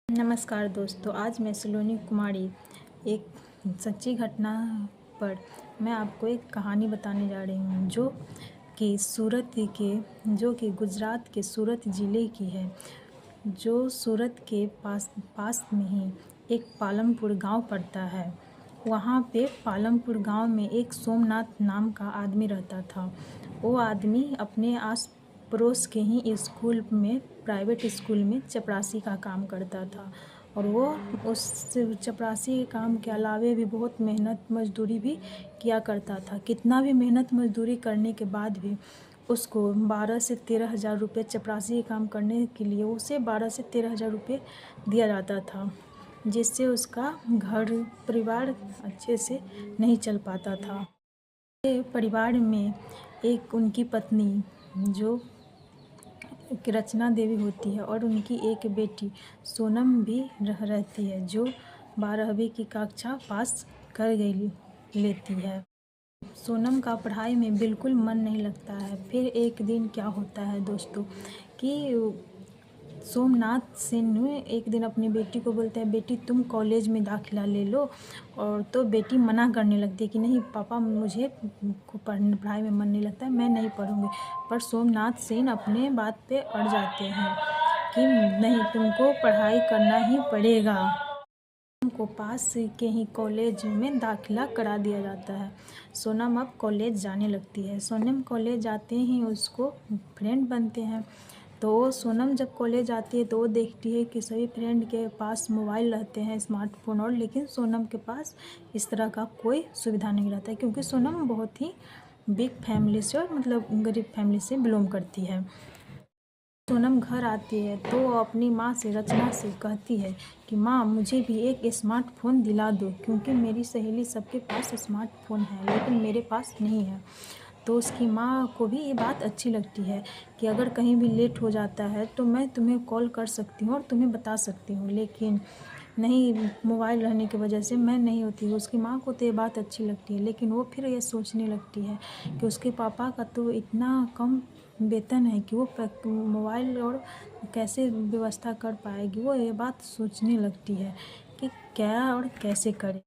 नमस्कार दोस्तों, आज मैं सलोनी कुमारी एक सच्ची घटना पर मैं आपको एक कहानी बताने जा रही हूँ जो कि गुजरात के सूरत ज़िले की है। जो सूरत के पास में ही एक पालमपुर गांव पड़ता है। वहाँ पे पालमपुर गांव में एक सोमनाथ नाम का आदमी रहता था। वो आदमी अपने आस पड़ोस के ही स्कूल में, प्राइवेट स्कूल में चपरासी का काम करता था। और वो उस चपरासी के काम के अलावे भी बहुत मेहनत मजदूरी भी किया करता था। कितना भी मेहनत मजदूरी करने के बाद भी उसको 12 से 13 हज़ार रुपये, चपरासी का काम करने के लिए उसे 12 से 13 हज़ार रुपये दिया जाता था, जिससे उसका घर परिवार अच्छे से नहीं चल पाता था। परिवार में एक उनकी पत्नी जो एक रचना देवी होती है और उनकी एक बेटी सोनम भी रहती है, जो 12वीं की कक्षा पास कर लेती है। सोनम का पढ़ाई में बिल्कुल मन नहीं लगता है। फिर एक दिन क्या होता है दोस्तों कि सोमनाथ सिंह एक दिन अपनी बेटी को बोलते हैं, बेटी तुम कॉलेज में दाखिला ले लो। और तो बेटी मना करने लगती है कि नहीं पापा, मुझे पढ़ाई में मन नहीं लगता है, मैं नहीं पढ़ूँगी। पर सोमनाथ सिंह अपने बात पे अड़ जाते हैं कि नहीं, तुमको पढ़ाई करना ही पड़ेगा। को पास के ही कॉलेज में दाखिला करा दिया जाता है। सोनम अब कॉलेज जाने लगती है। सोनम कॉलेज जाते ही उसको फ्रेंड बनते हैं। तो सोनम जब कॉलेज आती है तो वो देखती है कि सभी फ्रेंड के पास मोबाइल रहते हैं, स्मार्टफोन, और लेकिन सोनम के पास इस तरह का कोई सुविधा नहीं रहता है, क्योंकि सोनम बहुत ही बिग फैमिली से और मतलब गरीब फैमिली से बिलोंग करती है। सोनम घर आती है तो वो अपनी माँ से, रचना से कहती है कि माँ, मुझे भी एक स्मार्टफोन दिला दो, क्योंकि मेरी सहेली सबके पास स्मार्टफोन है लेकिन मेरे पास नहीं है। तो उसकी माँ को भी ये बात अच्छी लगती है कि अगर कहीं भी लेट हो जाता है तो मैं तुम्हें कॉल कर सकती हूँ और तुम्हें बता सकती हूँ, लेकिन नहीं, मोबाइल रहने की वजह से मैं नहीं होती हूँ। उसकी माँ को तो ये बात अच्छी लगती है, लेकिन वो फिर ये सोचने लगती है कि उसके पापा का तो इतना कम वेतन है कि वो मोबाइल और कैसे व्यवस्था कर पाएगी। वो ये बात सोचने लगती है कि क्या और कैसे करे।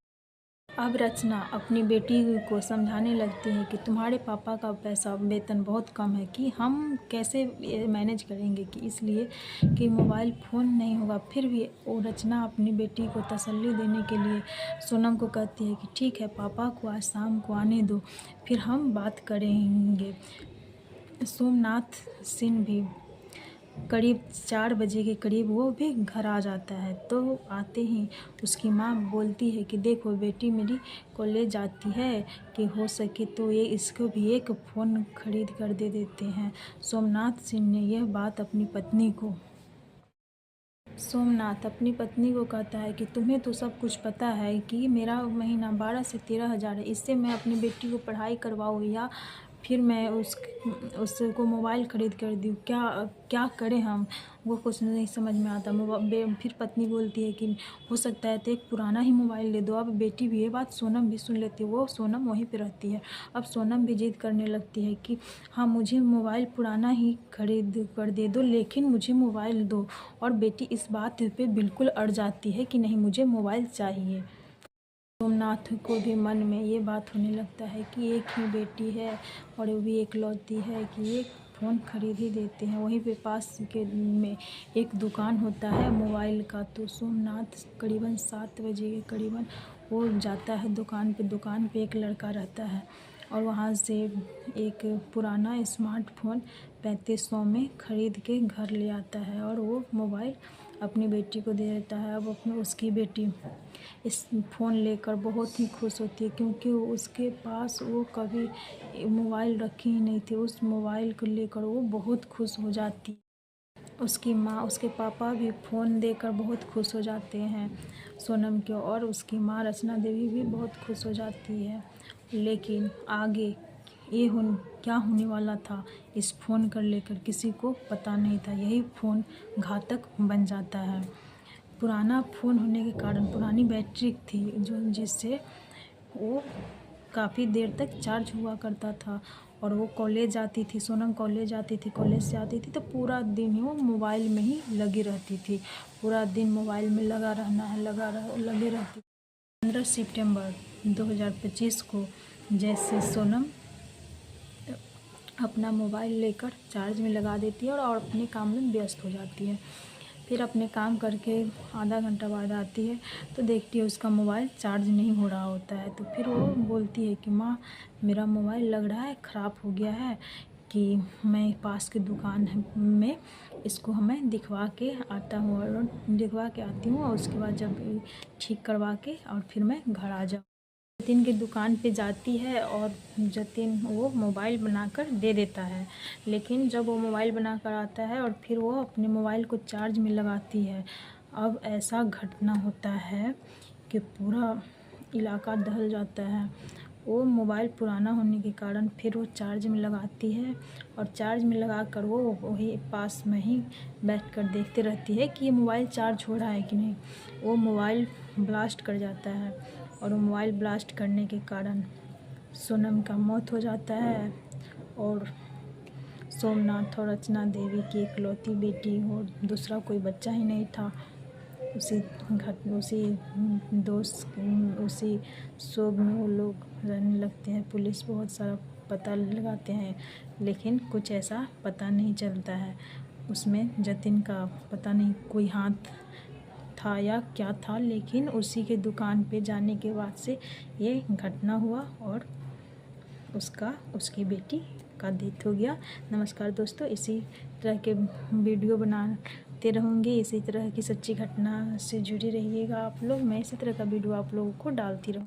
अब रचना अपनी बेटी को समझाने लगती है कि तुम्हारे पापा का पैसा, वेतन बहुत कम है, कि हम कैसे मैनेज करेंगे, कि इसलिए कि मोबाइल फ़ोन नहीं होगा। फिर भी वो रचना अपनी बेटी को तसल्ली देने के लिए सोनम को कहती है कि ठीक है, पापा को आज शाम को आने दो, फिर हम बात करेंगे। सोमनाथ सिंह भी करीब 4 बजे के करीब वो भी घर आ जाता है। तो आते ही उसकी माँ बोलती है कि देखो बेटी मेरी कॉलेज जाती है, कि हो सके तो ये इसको भी एक फ़ोन खरीद कर दे देते हैं। सोमनाथ सिंह ने यह बात अपनी पत्नी को सोमनाथ अपनी पत्नी को कहता है कि तुम्हें तो सब कुछ पता है कि मेरा महीना 12 से 13 हज़ार है, इससे मैं अपनी बेटी को पढ़ाई करवाऊँ या फिर मैं उसको मोबाइल ख़रीद कर दूँ, क्या करें हम। वो कुछ नहीं समझ में आता। फिर पत्नी बोलती है कि हो सकता है तो एक पुराना ही मोबाइल ले दो। अब बेटी भी ये बात सोनम भी सुन लेती है। वो सोनम वहीं पे रहती है। अब सोनम भी जिद करने लगती है कि हाँ, मुझे मोबाइल पुराना ही खरीद कर दे दो, लेकिन मुझे मोबाइल दो। और बेटी इस बात पे बिल्कुल अड़ जाती है कि नहीं, मुझे मोबाइल चाहिए। सोमनाथ को भी मन में ये बात होने लगता है कि एक ही बेटी है और वो भी एकलौती है, कि एक फ़ोन खरीद ही देते हैं। वहीं पे पास के में एक दुकान होता है मोबाइल का। तो सोमनाथ करीबन 7 बजे के करीबन वो जाता है दुकान पे। दुकान पे एक लड़का रहता है और वहाँ से एक पुराना स्मार्टफोन 3500 में ख़रीद के घर ले आता है और वो मोबाइल अपनी बेटी को दे देता है। अब उसकी बेटी इस फ़ोन लेकर बहुत ही खुश होती है, क्योंकि उसके पास वो कभी मोबाइल रखी ही नहीं थी। उस मोबाइल को लेकर वो बहुत खुश हो जाती है। उसकी माँ, उसके पापा भी फ़ोन देकर बहुत खुश हो जाते हैं सोनम को, और उसकी माँ रचना देवी भी बहुत खुश हो जाती है। लेकिन आगे क्या होने वाला था इस फ़ोन को लेकर किसी को पता नहीं था। यही फ़ोन घातक बन जाता है। पुराना फ़ोन होने के कारण, पुरानी बैटरी थी जिससे वो काफ़ी देर तक चार्ज हुआ करता था। और वो कॉलेज जाती थी, सोनम कॉलेज जाती थी, कॉलेज से आती थी तो पूरा दिन ही वो मोबाइल में ही लगी रहती थी, पूरा दिन मोबाइल में लगा रहना है, लगे रहती। 15 सितंबर 2025 को जैसे सोनम अपना मोबाइल लेकर चार्ज में लगा देती है और अपने काम में व्यस्त हो जाती है। फिर अपने काम करके आधा घंटा बाद आती है तो देखती है उसका मोबाइल चार्ज नहीं हो रहा होता है। तो फिर वो बोलती है कि माँ, मेरा मोबाइल लग रहा है ख़राब हो गया है, कि मैं पास की दुकान में इसको हमें दिखवा के आता हूँ और दिखवा के आती हूँ और उसके बाद जब ठीक करवा के और फिर मैं घर आ जाऊँ। जतिन की दुकान पे जाती है और जतिन वो मोबाइल बनाकर दे देता है, लेकिन जब वो मोबाइल बनाकर आता है और फिर वो अपने मोबाइल को चार्ज में लगाती है, अब ऐसा घटना होता है कि पूरा इलाका दहल जाता है। वो मोबाइल पुराना होने के कारण फिर वो चार्ज में लगाती है और चार्ज में लगा कर वो वही पास में ही बैठ कर देखते रहती है कि ये मोबाइल चार्ज हो रहा है कि नहीं। वो मोबाइल ब्लास्ट कर जाता है और वो मोबाइल ब्लास्ट करने के कारण सोनम का मौत हो जाता है और सोमनाथ और रचना देवी की इकलौती बेटी और दूसरा कोई बच्चा ही नहीं था। उसी शोक में वो लोग रहने लगते हैं। पुलिस बहुत सारा पता लगाते हैं लेकिन कुछ ऐसा पता नहीं चलता है। उसमें जतिन का पता नहीं कोई हाथ था या क्या था, लेकिन उसी के दुकान पे जाने के बाद से ये घटना हुआ और उसकी बेटी का डेथ हो गया। नमस्कार दोस्तों, इसी तरह के वीडियो बनाते रहूँगी, इसी तरह की सच्ची घटना से जुड़े रहिएगा आप लोग। मैं इसी तरह का वीडियो आप लोगों को डालती रहूँ।